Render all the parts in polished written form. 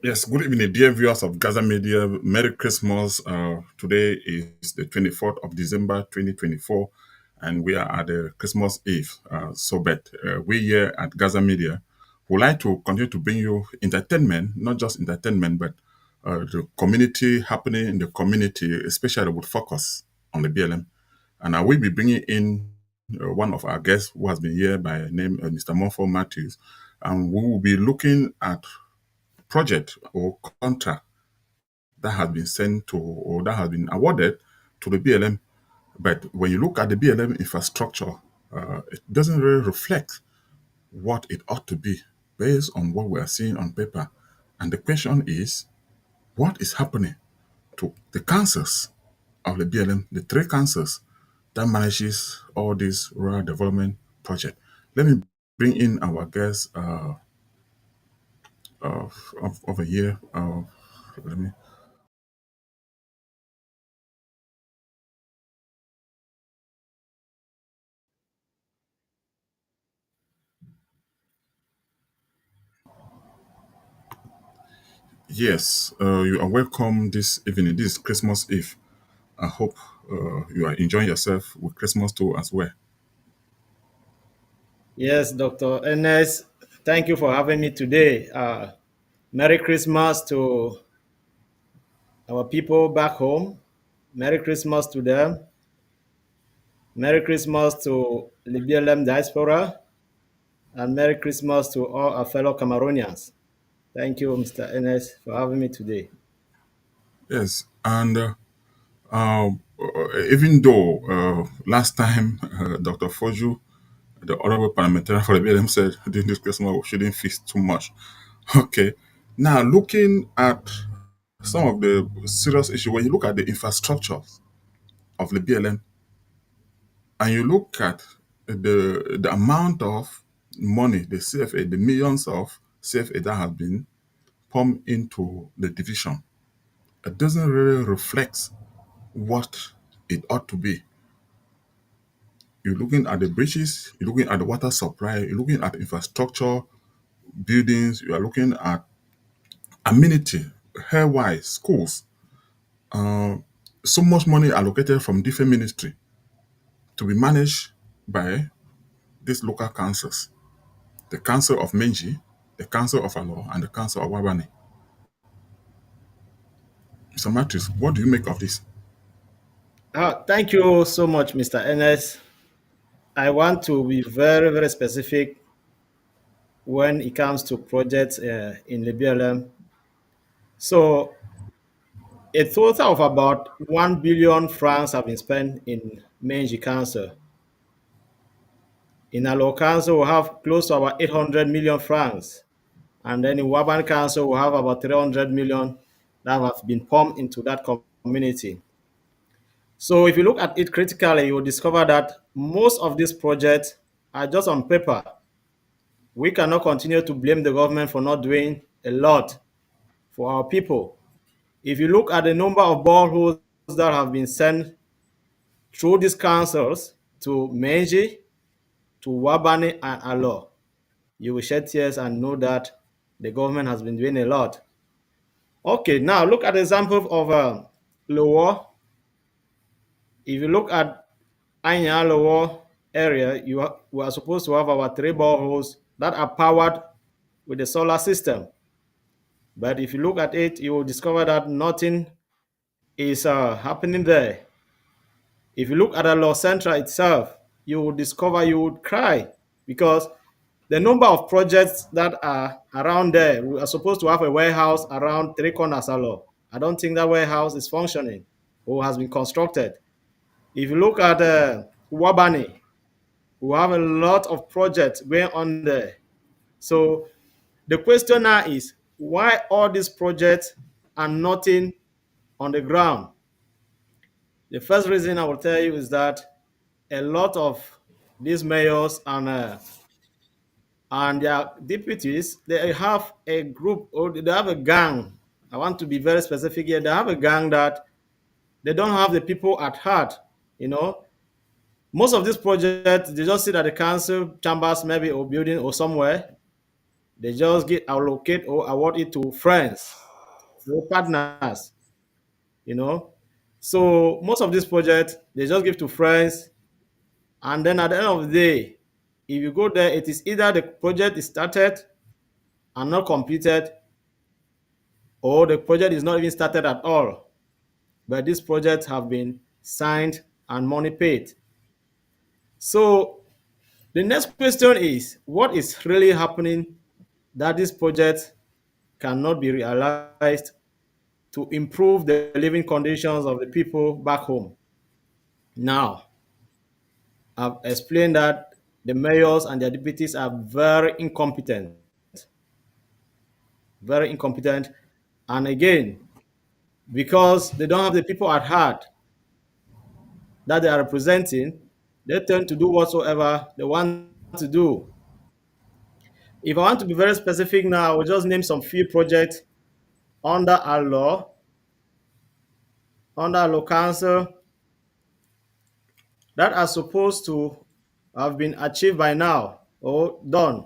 Yes, good evening, dear viewers of Gaza Media. Merry Christmas. Today is the 24th of December, 2024, and we are at the Christmas Eve. We here at Gaza Media would like to continue to bring you entertainment, not just entertainment, but the community happening in the community, especially with focus on the BLM. And I will be bringing in one of our guests who has been here by name Mr. Monfort Matthews, and we will be looking at project or contract that has been sent to or that has been awarded to the BLM. But when you look at the BLM infrastructure, it doesn't really reflect what it ought to be based on what we are seeing on paper. And the question is, what is happening to the councils of the BLM, the three councils that manages all these rural development projects? Let me bring in our guest over here. Let me Yes, you are welcome this evening. This is Christmas Eve. I hope you are enjoying yourself with Christmas too as well. Yes, Dr. Ernest, thank you for having me today. Merry Christmas to our people back home. Merry Christmas to them. Merry Christmas to Lebialem diaspora. And Merry Christmas to all our fellow Cameroonians. Thank you, Mr. Ernest, for having me today. Yes, and even though last time Dr. Foju, the honorable parliamentarian for the BLM, said during this Christmas we shouldn't feast too much. Okay, now looking at some of the serious issues, when you look at the infrastructure of the BLM, and you look at the amount of money, the CFA, the millions of CFA that have been pumped into the division, it doesn't really reflect what it ought to be. You're looking at the bridges, you're looking at the water supply, you're looking at infrastructure, buildings, you are looking at amenity, hair-wise, schools. Uh, so much money allocated from different ministry to be managed by these local councils. The Council of Menji, the Council of Alo, and the Council of Wabani. Mr. Matthews, what do you make of this? Thank you so much, Mr. Ernest. I want to be very, very specific when it comes to projects in Lebialem. So, a total of about 1 billion francs have been spent in Menji Council. In Alo Council, we have close to about 800 million francs. And then in Waban Council, we have about 300 million that have been pumped into that community. So if you look at it critically, you will discover that most of these projects are just on paper. We cannot continue to blame the government for not doing a lot for our people. If you look at the number of boreholes that have been sent through these councils to Menji, to Wabani, and Alo, you will shed tears and know that the government has been doing a lot. Okay, now look at the example of Lowo. If you look at Anya Lowo area, we are supposed to have our three boreholes that are powered with the solar system. But if you look at it, you will discover that nothing is happening there. If you look at the Law Central itself, you will discover you would cry because the number of projects that are around there, we are supposed to have a warehouse around three corners along. I don't think that warehouse is functioning or has been constructed. If you look at Wabani, we have a lot of projects going on there. So the question now is why all these projects are nothing on the ground? The first reason I will tell you is that a lot of these mayors and their deputies, they have a group or they have a gang. I want to be very specific here. They have a gang that they don't have the people at heart. You know, most of these projects they just sit at the council chambers, maybe or building or somewhere. They just get allocate or award it to friends, to partners, you know. So most of these projects they just give to friends, and then at the end of the day, if you go there, it is either the project is started and not completed, or the project is not even started at all. But these projects have been signed and money paid. So the next question is, what is really happening that this project cannot be realized to improve the living conditions of the people back home? Now, I've explained that the mayors and their deputies are very incompetent, very incompetent. And again, because they don't have the people at heart that they are representing, they tend to do whatsoever they want to do. If I want to be very specific now, I will just name some few projects under our law, under our law council, that are supposed to have been achieved by now or done.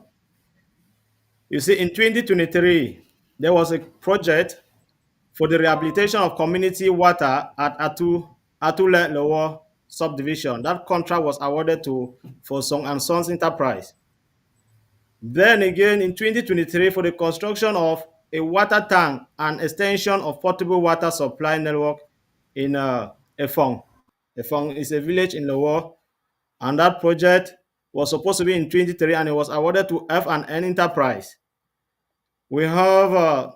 You see, in 2023, there was a project for the rehabilitation of community water at Atule Lower subdivision. That contract was awarded to for Song and Sons Enterprise. Then again in 2023, for the construction of a water tank and extension of portable water supply network in Efong. Efong is a village in Lower, and that project was supposed to be in 23 and it was awarded to F&N Enterprise. We have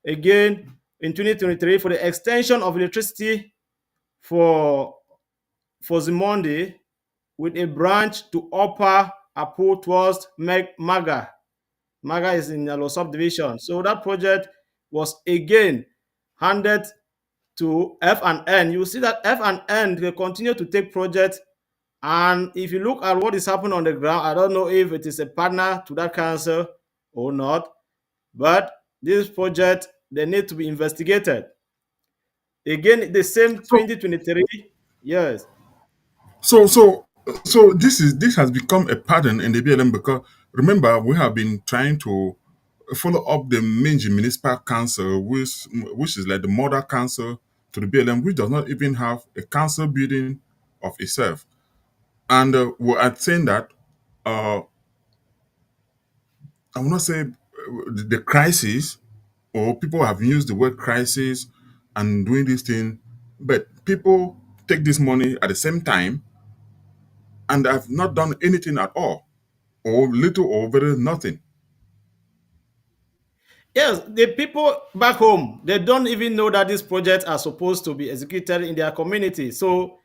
again in 2023 for the extension of electricity for Zimondi with a branch to Upper Apu towards Maga. Maga is in Yellow subdivision. So that project was again handed to F and N. You see that F and N they continue to take projects, and if you look at what is happening on the ground, I don't know if it is a partner to that council or not, but this project they need to be investigated. Again, the same So 2023. Yes. so this has become a pattern in the BLM because remember we have been trying to follow up the Minji Municipal Council, which is like the mother council to the BLM, which does not even have a council building of itself. And we are saying that I will not say the crisis, or people have used the word crisis and doing this thing, but people take this money at the same time and have not done anything at all, or little or very nothing. Yes, the people back home, they don't even know that these projects are supposed to be executed in their community. So,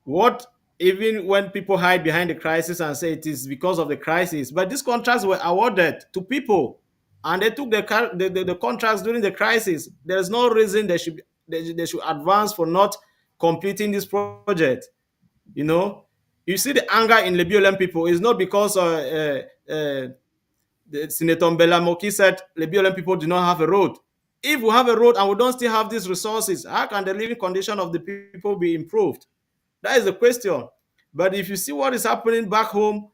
what even when people hide behind the crisis and say it is because of the crisis, but these contracts were awarded to people and they took the contracts during the crisis. There's no reason they should advance for not completing this project. You know, you see the anger in Lebialem people is not because Senator Mbela Moki said Lebialem people do not have a road. If we have a road and we don't still have these resources, how can the living condition of the people be improved? That is the question. But if you see what is happening back home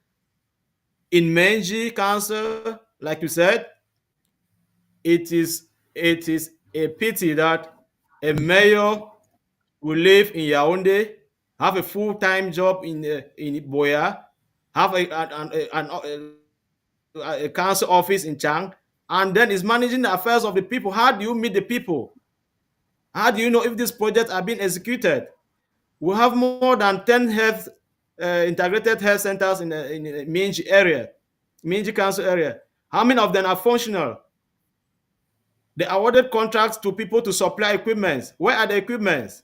in Menji Council, like you said, it is a pity that a mayor will live in Yaoundé, have a full-time job in Boya, have a council office in Chang, and then is managing the affairs of the people. How do you meet the people? How do you know if these projects are being executed? We have more than 10 health integrated health centers in the Minji area, Minji Council area. How many of them are functional? They awarded contracts to people to supply equipment. Where are the equipments?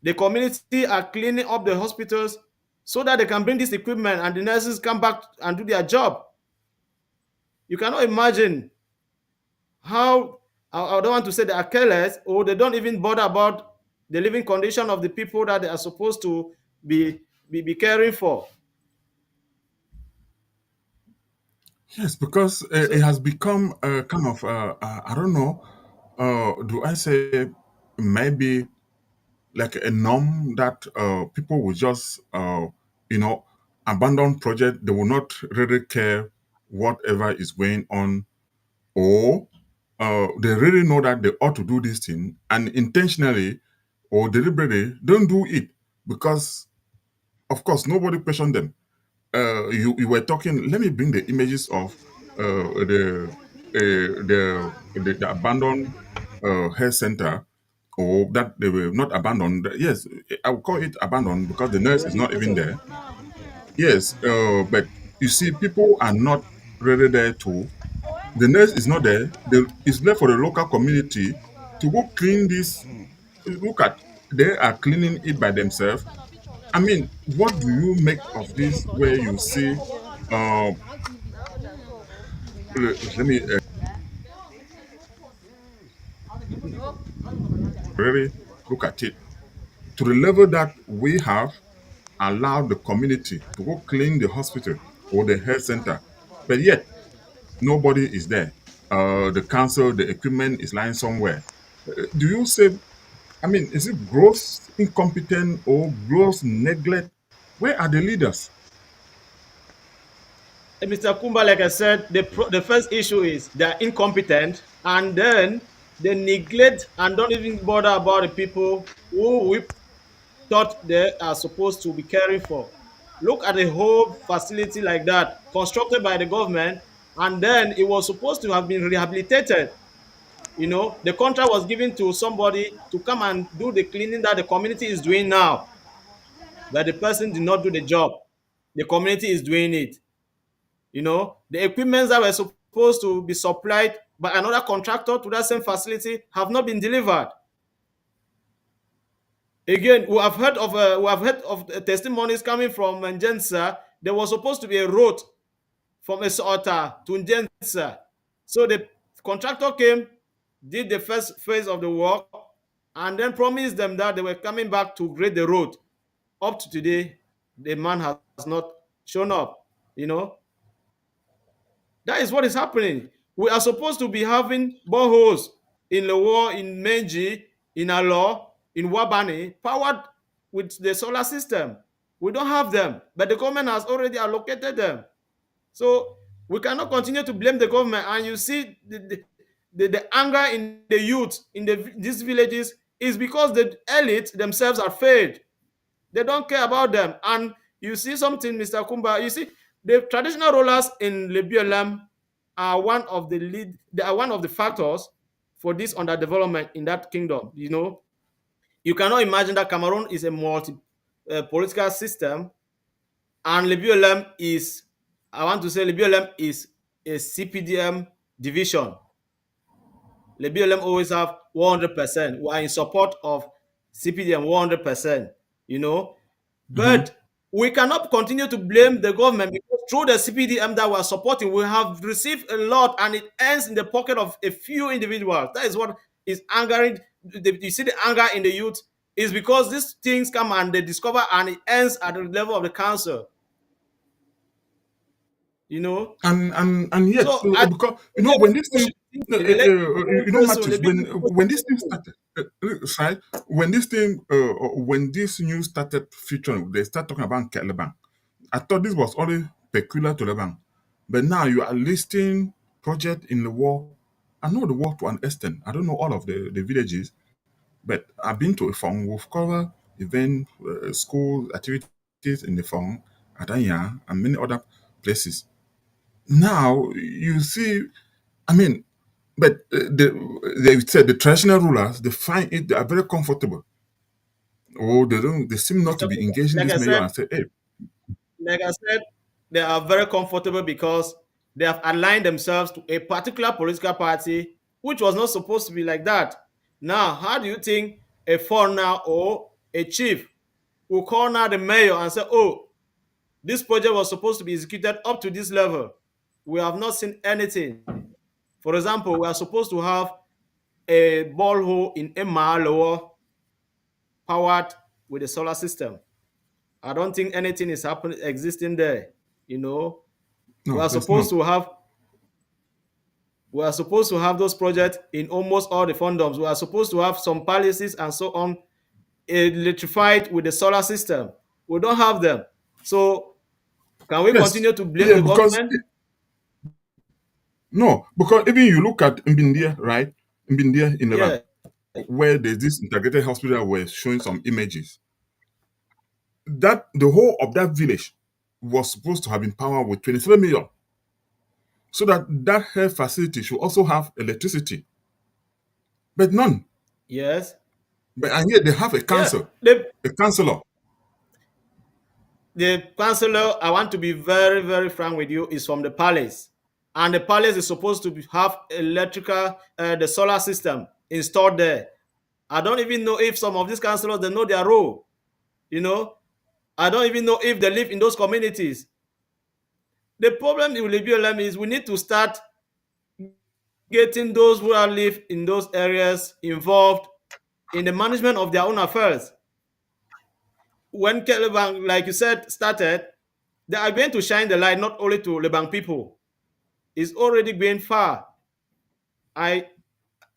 The community are cleaning up the hospitals so that they can bring this equipment and the nurses come back and do their job. You cannot imagine how I don't want to say they are careless or they don't even bother about the living condition of the people that they are supposed to be caring for. Yes, because it So has become a kind of, I don't know, do I say maybe like a norm that people will just, you know, abandon project. They will not really care. whatever is going on, or they really know that they ought to do this thing and intentionally or deliberately don't do it because, of course, nobody questioned them. You were talking. Let me bring the images of the abandoned health center, or that they were not abandoned. Yes, I would call it abandoned because the nurse is not even there. Yes, but you see, people are not really there to. The nurse is not there. It's left for the local community to go clean this. Look at, they are cleaning it by themselves. I mean, what do you make of this? Where you see, uh, let me really look at it to the level that we have allowed the community to go clean the hospital or the health center, but yet nobody is there. The council, the equipment is lying somewhere. Do you say, I mean, is it gross incompetent or gross neglect? Where are the leaders? Mr. Kumba, like I said, the first issue is they're incompetent, and then they neglect and don't even bother about the people who we thought they are supposed to be caring for. Look at a whole facility like that, constructed by the government, and then it was supposed to have been rehabilitated. The contract was given to somebody to come and do the cleaning that the community is doing now, but the person did not do the job. The community is doing it. The equipments that were supposed to be supplied by another contractor to that same facility have not been delivered. Again, we have heard of testimonies coming from Njensa. There was supposed to be a road from Esota to Njensa. So the contractor came, did the first phase of the work, and then promised them that they were coming back to grade the road. Up to today, the man has not shown up. You know, That is what is happening. We are supposed to be having boreholes in Lowo, in Menji, in Alo, in Wabani, powered with the solar system. We don't have them, but the government has already allocated them. So we cannot continue to blame the government. And you see the anger in the youth in these villages is because the elite themselves are failed. They don't care about them. And you see something, Mr. Kumba, you see the traditional rulers in Lebialem are one of the lead, they are one of the factors for this underdevelopment in that kingdom. You cannot imagine that Cameroon is a multi political system, and Lebialem is, I want to say, Lebialem is a CPDM division. Lebialem always have 100%. We are in support of CPDM 100%. You know, Mhm. But we cannot continue to blame the government because through the CPDM that we are supporting, we have received a lot and it ends in the pocket of a few individuals. That is what is angering. You see the anger in the youth is because these things come and they discover and it ends at the level of the council. You know, And yet, so I because think when this thing, in the election very soon, Matthews, when this thing started, right, when this news started featuring, they start talking about Keleban. I thought this was only peculiar to Leban, but now you are listing project in the war. I know the war to an extent. I don't know all of the villages, but I've been to Ifong. We've covered event, school activities in Ifong, Adanya, and many other places. Now you see, I mean, but they said the traditional rulers they find it, they are very comfortable. Oh, they don't. They seem not to Mr. be Cooper, engaging like this I mayor said, and say, "Hey, like I said, they are very comfortable because they have aligned themselves to a particular political party, which was not supposed to be like that. Now, how do you think a foreigner or a chief will call now the mayor and say, "Oh, this project was supposed to be executed up to this level"? We have not seen anything. For example, we are supposed to have a borehole in Emma powered with a solar system. I don't think anything is happening existing there. You know, we no, are there's supposed none." to have we are supposed to have those projects in almost all the condoms. We are supposed to have some palaces and so on electrified with the solar system. We don't have them. So can we Yes, continue to blame yeah, the because government? No, because even you look at Mbindia, right? Mbindia in Lebanon, Yeah. where there's this integrated hospital, we're showing some images. That the whole of that village was supposed to have been powered with 27 million, so that that health facility should also have electricity, but none. Yes. But and yet they have a Yeah. council, The a councillor. the counselor, I want to be very, very frank with you, is from the palace. And the palace is supposed to have electrical, the solar system installed there. I don't even know if some of these councillors, they know their role. You know, I don't even know if they live in those communities. The problem with Lebialem is we need to start getting those who are live in those areas involved in the management of their own affairs. When Kelebang, like you said, started, they are going to shine the light not only to Lebang people. It's already going far. I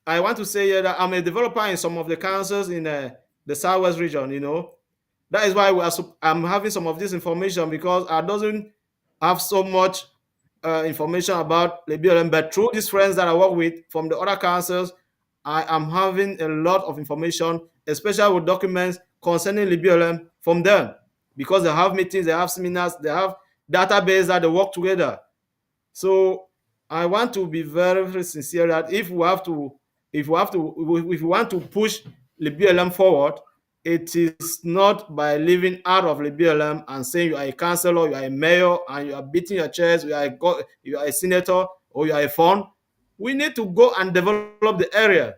I want to say here that I'm a developer in some of the councils in the southwest region. That is why I'm having some of this information, because I doesn't have so much information about Lebialem, but through these friends that I work with from the other councils, I am having a lot of information, especially with documents concerning Lebialem from them, because they have meetings, they have seminars, they have database that they work together. So I want to be very, very sincere that if we want to push Lebialem forward, it is not by living out of Lebialem and saying you are a councillor, you are a mayor, and you are beating your chest, you are a senator, or you are a fund. We need to go and develop the area.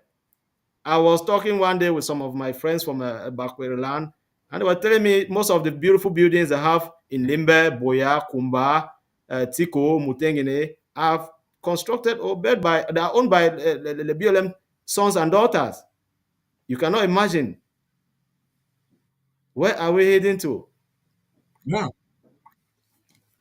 I was talking one day with some of my friends from Bakwere land, and they were telling me most of the beautiful buildings they have in Limbe, Boya, Kumba, Tiko, Mutengene have constructed or built by, they are owned by the BLM sons and daughters. You cannot imagine where are we heading to. Yeah,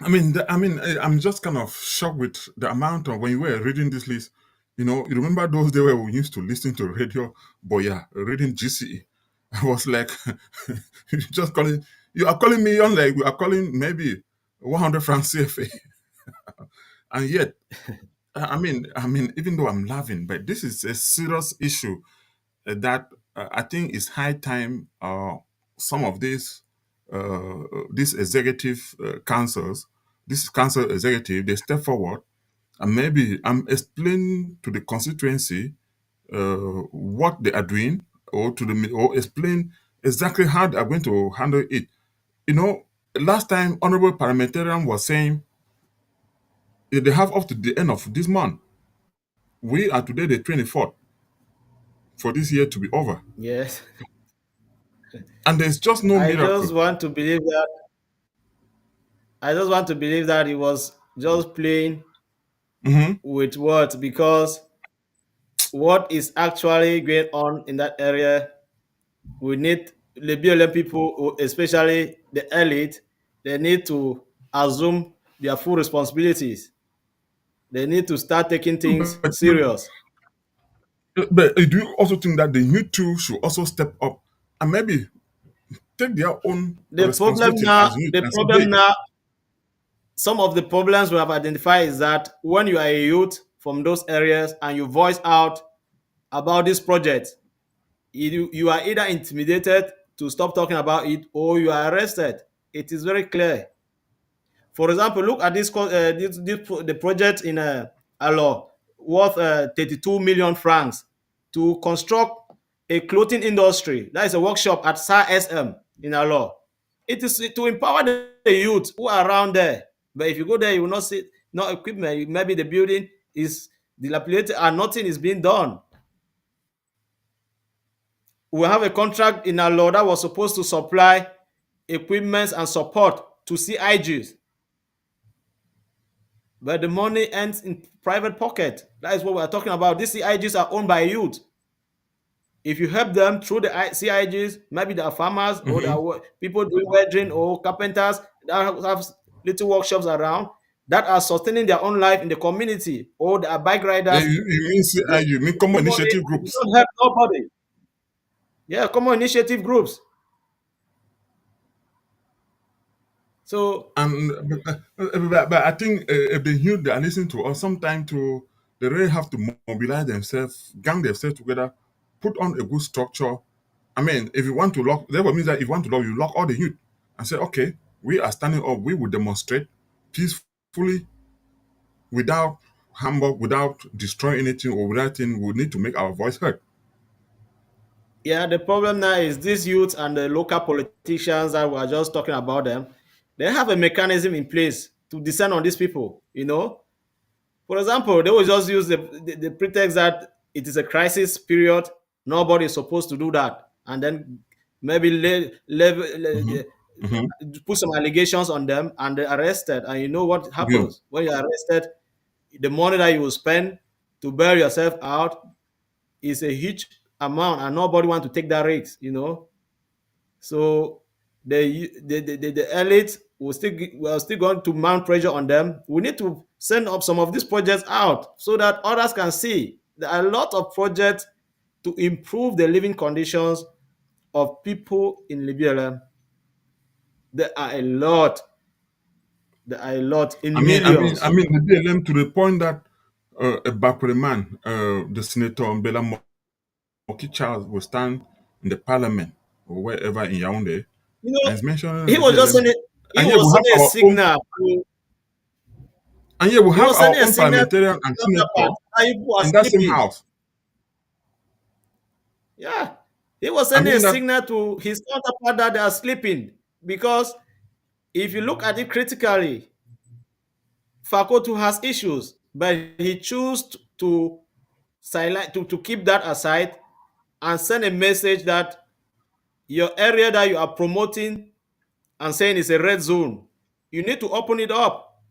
I'm just kind of shocked with the amount of when you were reading this list. You remember those days where we used to listen to radio, Boya, reading GCE. I was like, you just calling, you are calling me on like we are calling maybe 100 francs CFA, and yet, even though I'm laughing, but this is a serious issue that I think is high time some of these executive councils, this council executive, they step forward and maybe I'm explaining to the constituency what they are doing, or explain exactly how they are going to handle it. You know, last time honorable parliamentarian was saying they have up to the end of this month. We are today the 24th for this year to be over, Yes. and there's just no I just miracle. want to believe that I just want to believe that he was just playing Mhm. with words, because what is actually going on in that area, we need the BLM people, especially the elite, they need to assume their full responsibilities. They need to start taking things But, serious. do you also think that the new two should also step up and maybe take their own The problem responsibility now, as youth the and say, problem hey, now, some of the problems we have identified is that when you are a youth from those areas and you voice out about this project, you are either intimidated to stop talking about it, or you are arrested. It is very clear. For example, look at the project in Alo, worth 32 million francs to construct a clothing industry. That is a workshop at SAR SM in Alo. It is to empower the youth who are around there. But if you go there, you will not see no equipment. Maybe the building is dilapidated and nothing is being done. We have a contract in our law that was supposed to supply equipment and support to CIGs, but the money ends in private pocket. That is what we are talking about. These CIGs are owned by youth. If you help them through the CIGs, maybe they are farmers, or they mhm. are people doing welding, or carpenters that have little workshops around, that are sustaining their own life in the community, or they are bike riders. You mean common The money, initiative you groups. don't help nobody. Yeah, common initiative groups. So And but I think if they hear they are listening to us, sometime to they really have to mobilize themselves, gang themselves together, put on a good structure. I mean, if you want to lock, that means that if you want to lock, you lock all the youth and say, okay, we are standing up, we will demonstrate peacefully without hamburg, without destroying anything or without anything. We need to make our voice heard. yeah, the problem now is these youth and the local politicians that we are just talking about them, they have a mechanism in place to descend on these people, you know. For example, they will just use the pretext that it is a crisis period, nobody is supposed to do that. And then maybe Hmm. Hmm. put some allegations on them and they're arrested. And you know what Yeah. happens when you're arrested? The money that you will spend to bail yourself out is a huge amount, and nobody want to take that risk, you know. So the elite will still going to mount pressure on them. We need to send up some of these projects out so that others can see there are a lot of projects to improve the living conditions of people in Libya. There are a lot. There are a lot I in mean, I mean, I millions. mean, the BLM to the point that a Bakure man, the senator Mbela Moki Charles, will stand in the parliament or wherever in Yaoundé You and know, is mentioning he the was just BLM. sending he And yet we was have sending a our own, signal to and yet we he have was our sending a own signal to parliamentarian his and counterpart senator that people are in that same sleeping. house. Yeah. He was I sending a mean that signal to his counterpart that they are sleeping. Because if you look at it critically, Fakotu has issues, but he chose to silent to keep that aside and send a message that your area that you are promoting and saying is a red zone, you need to open it up.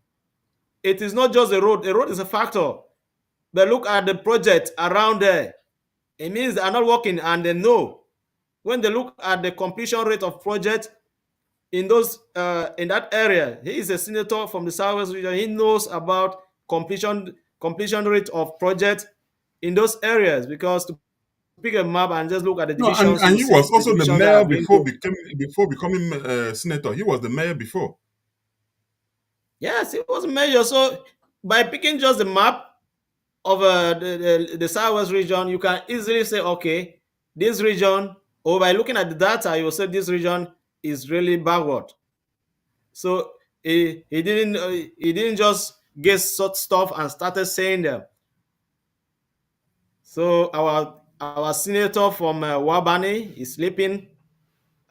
It is not just a road. A road is a factor. But look at the project around there. It means they are not working and they know. When they look at the completion rate of projects in that area, he is a senator from the southwest region. He knows about completion rate of projects in those areas because to pick a map and just look at the no, divisions, you and will he was see the also the divisions that are mayor being done. before becoming senator. He was the mayor before. Yes, it was major. So by picking just the map of the southwest region, you can easily say, okay, this region, or by looking at the data, you will say this region is really backward. So he didn't just get such stuff and started saying them. So our senator from Wabani is sleeping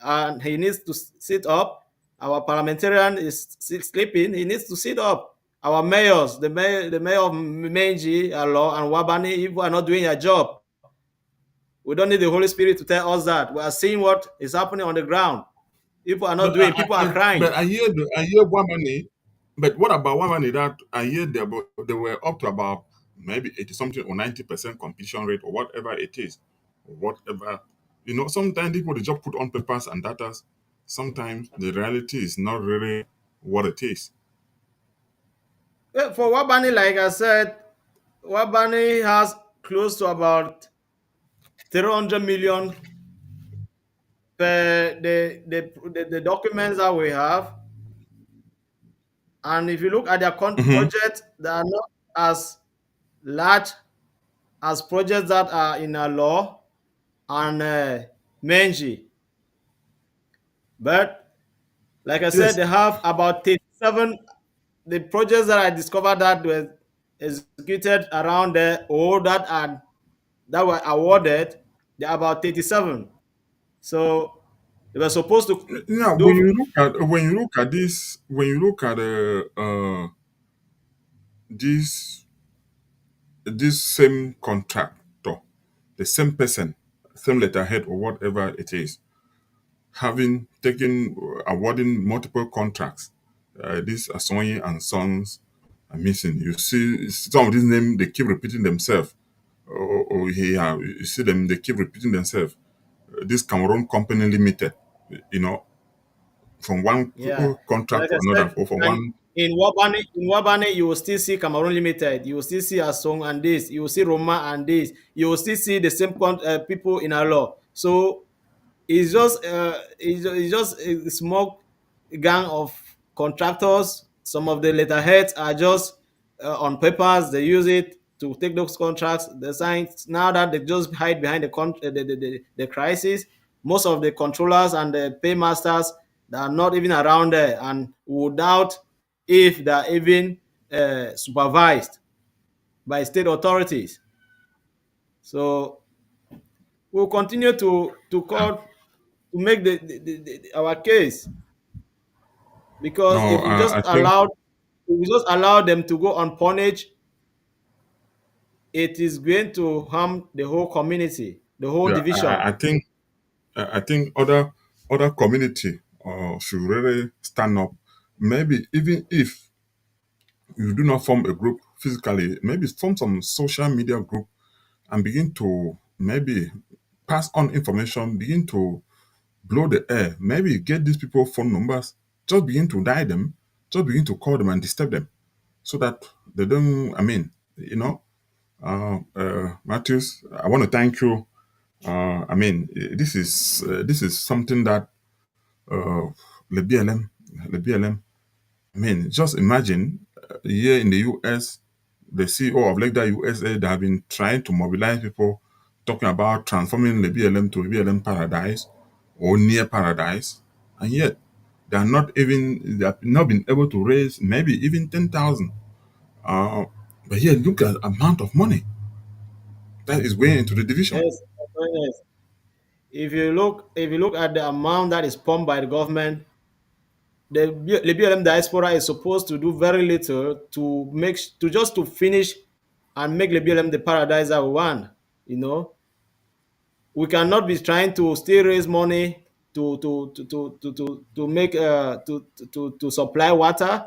and he needs to sit up. Our parliamentarian is sleeping. He needs to sit up. Our mayors, the mayor of Menji, Alo, and Wabani, if we are not doing their job, we don't need the Holy Spirit to tell us that. We are seeing what is happening on the ground. People are not But doing. People are but crying. I hear one money. But what about one money that I hear they were up to about maybe 80 something or 90% completion rate or whatever it is, or whatever. You know, sometimes people they just put on papers and data. Sometimes the reality is not really what it is. Well, for Wabani, like I said, Wabani has close to about 300 million per the documents that we have. And if you look at their Hmm. projects, they are not as large as projects that are in a law and Menji. But like I said, Yes. they have about 37. The projects that I discovered that were executed around there or that were awarded, they're about 37. So they were supposed to Now, do. when you look at this this same contractor, the same person, same letterhead or whatever it is, having taken awarding multiple contracts, these Asonye and Sons are missing. You see some of these names they keep repeating themselves. Or here you see them they keep repeating themselves. This Cameroon Company Limited, you know, from one Yeah, contract like to I another, said, or from and one. in Wabane, you will still see Cameroon Limited. You will still see Asong and this. You will see Roma and this. You will still see the same people in our law. So it's just a small gang of contractors. Some of the letterheads are just on papers. They use it to take those contracts. The signs now that they just hide behind the crisis. Most of the controllers and the paymasters that are not even around there, and would doubt if they are even supervised by state authorities. So we'll continue to call to make our case, because No, if we just I think allow them to go unpunished, it is going to harm the whole community, the whole yeah, division. I think other community should really stand up. Maybe even if you do not form a group physically, maybe form some social media group and begin to maybe pass on information, begin to blow the air, maybe get these people phone numbers, just begin to dial them, just begin to call them and disturb them so that they don't, I mean, Matthews, I want to thank you. I mean, this is something that uh, Lebialem, Lebialem. I mean, just imagine here in the U.S., the CEO of Legda USA, they have been trying to mobilize people, talking about transforming Lebialem to Lebialem paradise or near paradise, and yet they have not been able to raise maybe even 10,000. Uh, but here, look at the amount of money that is going into the division. Yes, yes. If you look at the amount that is pumped by the government, the Lebialem diaspora is supposed to do very little to just to finish and make Lebialem the paradise that we want. You know, we cannot be trying to still raise money to make to supply water,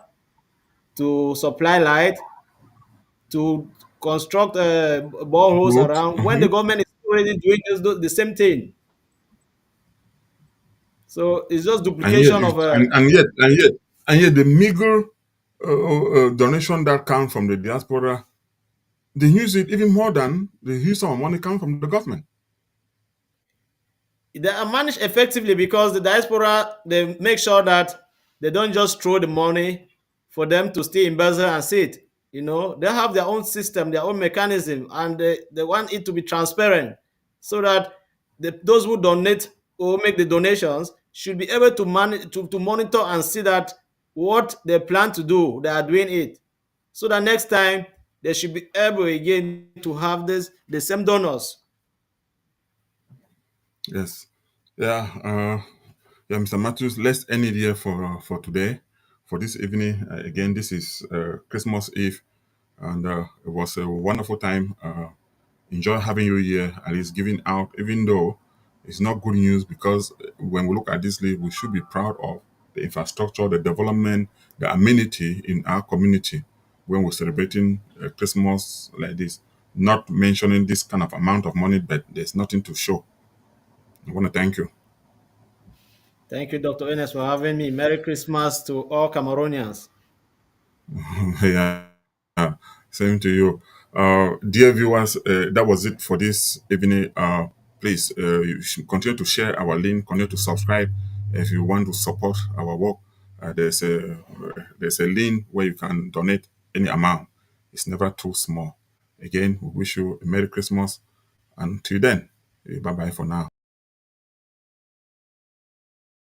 to supply light, to construct boreholes Road, around, when the government is already doing the same thing. So it's just and yet, duplication of and yet, the meager donation that comes from the diaspora, they use it even more than they use some money come from the government. they are managed effectively, because the diaspora, they make sure that they don't just throw the money for them to stay embezzle and sit. They have their own system, their own mechanism, and they want it to be transparent, so that those who donate or make the donations should be able to manage to monitor and see that what they plan to do, they are doing it, so that next time they should be able again to have the same donors. Yes, yeah, yeah, Mr. Matthews. Let's end it here for today, for this evening. Again, this is Christmas Eve, and it was a wonderful time. Enjoy having you here, at least giving out, even though it's not good news, because when we look at this league, we should be proud of the infrastructure, the development, the amenity in our community when we're celebrating Christmas like this. Not mentioning this kind of amount of money, but there's nothing to show. I want to thank you. Thank you, Dr. Enes, for having me. Merry Christmas to all Cameroonians. Yeah, same to you. Dear viewers, that was it for this evening. Please, you should continue to share our link, continue to subscribe if you want to support our work. There's a link where you can donate any amount. It's never too small. Again, we wish you a Merry Christmas. Until then, bye bye for now.